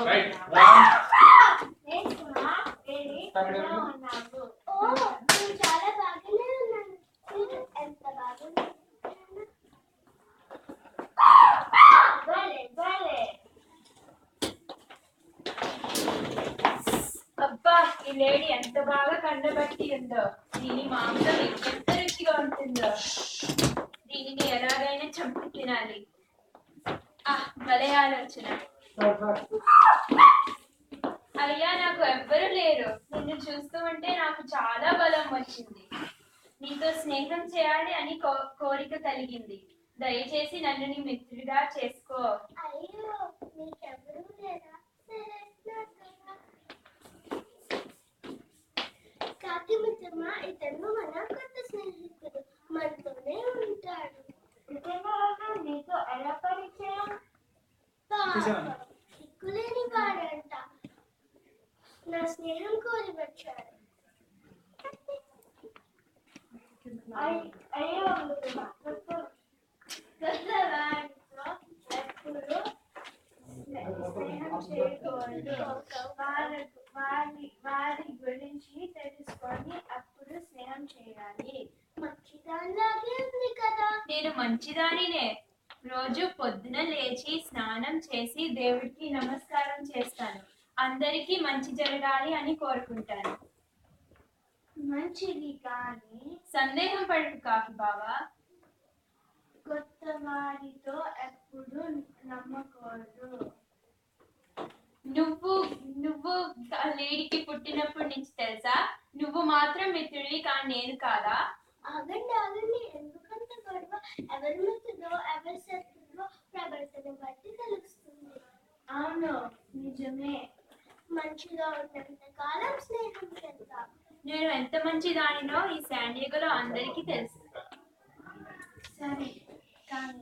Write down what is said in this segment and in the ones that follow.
Right. One. అబ్బా, ఈ lady ఎంత బాగా కండబట్టి ఉందో. దీని మాంసం ఎంత రుచిగా ఉంటుందో. దీనిని ఎలాగైనా చంపి తినాలి. భలే ఆలోచన. అయ్యా, నాకు ఎవ్వరు లేరు. నిన్ను చూస్తూ ఉంటే నాకు చాలా బలం వచ్చింది. నీతో స్నేహం చేయాలి అని కోరిక కలిగింది. దయచేసి నన్ను నీ మిత్రుడిగా చేసుకో. కాకి మిత్రమా, ఇతను మన కొత్త స్నేహితుడు, మనతోనే ఉంటాడు. నీతో ఎలా పరిచయం? సిక్కులేని వాడంట. నా స్నేహం కోరి వచ్చాడు. అయ్యో ఎప్పుడు స్నేహం చేయకూడదు. వారి గురించి తెలుసుకొని అప్పుడు స్నేహం చేయాలి. మంచిదానిలాగే ఉంది కదా. నేను మంచిదానినే. రోజు పొద్దున లేచి స్నానం చేసి దేవుడికి నమస్కారం చేస్తాను. అందరికీ మంచి జరగాలి అని కోరుకుంటాను. మంచిది, కానీ సందేహం పడకు కాకి బావా. కొత్త వారితో ఎప్పుడు నమ్మకూడదు. నువ్వు లేడీకి పుట్టినప్పటి నుంచి తెలుసా? నువ్వు మాత్రం మిత్రుడి, కానీ నేను కాదా? ఆగండి, ఎందుకంత గొడవ? ఎవరి మిత్రుడో ఎవరి శత్రుడో ప్రవర్తన బట్టి తెలుస్తుంది. అవును, నిజమే. మంచిగా ఉన్నంత కాలం స్నేహం చేద్దాం. నేను ఎంత మంచి దానినో ఈ శాండియాగోలో అందరికీ తెలుసు. సరే, కానీ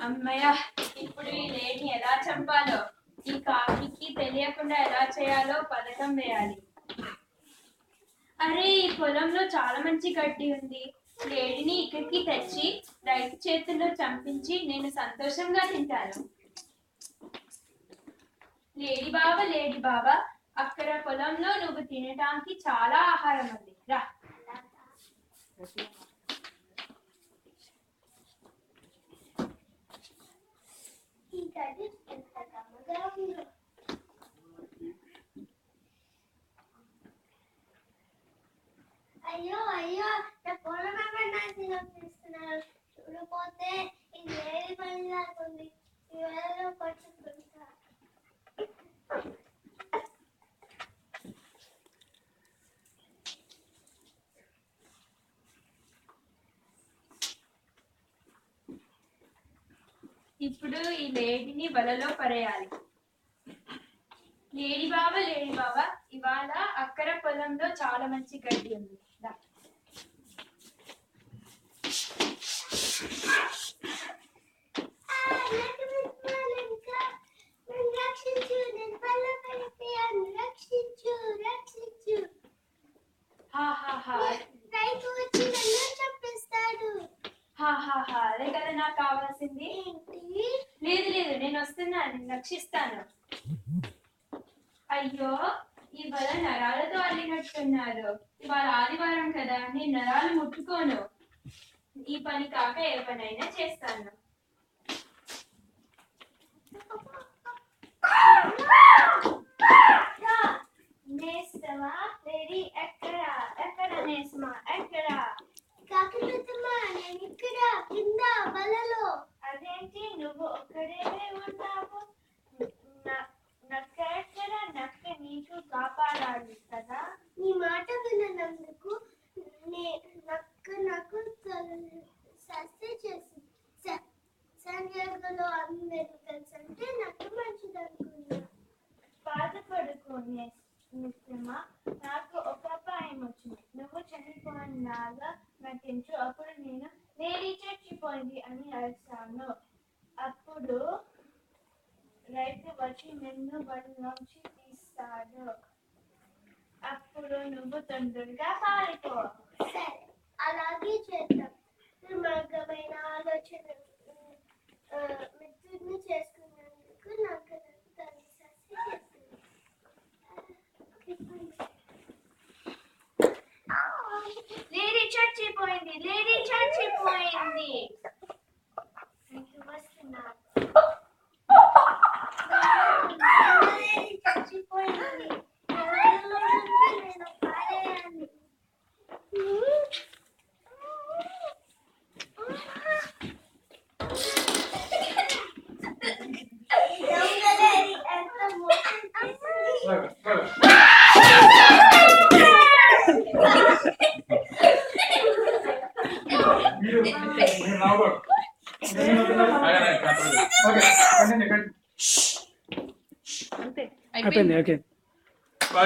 అమ్మయ్య, ఇప్పుడు ఈ లేడీని ఎలా చంపాలో, ఈ కాకి తెలియకుండా ఎలా చేయాలో పథకం వేయాలి. అరే, ఈ పొలంలో చాలా మంచి గడ్డి ఉంది. లేడీని ఇక్కడికి తెచ్చి రైతు చేతుల్లో చంపించి నేను సంతోషంగా తింటాను. లేడీ బాబా, అక్కడ పొలంలో నువ్వు తినడానికి చాలా ఆహారం ఉంది. రా. అయ్యో, నా పొలం ఎవరైనా తినిపిస్తున్నారు. చూడపోతే ఇది వేరే పని లాగుంది. ఈ వేళలో పట్టుకుంటా. ఇప్పుడు ఈ లేడీని వలలో పరేయాలి. లేడీ బాబా, ఇవాళ అక్కర పొలంలో చాలా మంచి గడ్డి ఉంది. అదే కదా నాకు కావాల్సింది. లేదు, నేను వస్తున్నాను, నేను రక్షిస్తాను. అయ్యో, ఇవాళ నరాలతో అల్లినట్టున్నారు. ఇవాళ ఆదివారం కదా, నేను నరాలు ముట్టుకోను. ఈ పని కాక ఏ పనైనా చేస్తాను. నేస్తమా లేడీ, ఎక్కడ నేస్తమా, ఎక్కడ? కాకి మిత్రమా, నేను ఇక్కడ కింద బలలో. అదేంటి నువ్వు ఒక్కడే ఉన్నావు? నక్క నీకు కాపాడాలి కదా. నీ మాట విన్నందుకు నాకు సస్య చేసింది. శాండియాగోలో అందరూ తెలుసంటే నాకు మంచిది అనుకున్నా. బాధపడుకో మిత్రమా, నాకు ఒక అపాయం వచ్చింది. నువ్వు చనిపోయినలాగా నటించు. అప్పుడు నేను లేడీ చచ్చిపోయింది అని అరిచాను. అప్పుడు రైతు వచ్చి నిన్ను బడిలోంచి తీస్తాడు. అప్పుడు నువ్వు తొందరగా పారిపో. సరే, అలాగే చేద్దాం. దుర్మార్గమైన ఆలోచన చచ్చిపోయింది, లేడీ చచ్చిపోయింది. వస్తున్నారు. లేడీ చచ్చిపోయింది. ఎవరిలో నుంచి నేను పారేయాలి. దొంగ లేడీ ఎంత మోసం చేసింది. అయిపోయింది. ఓకే.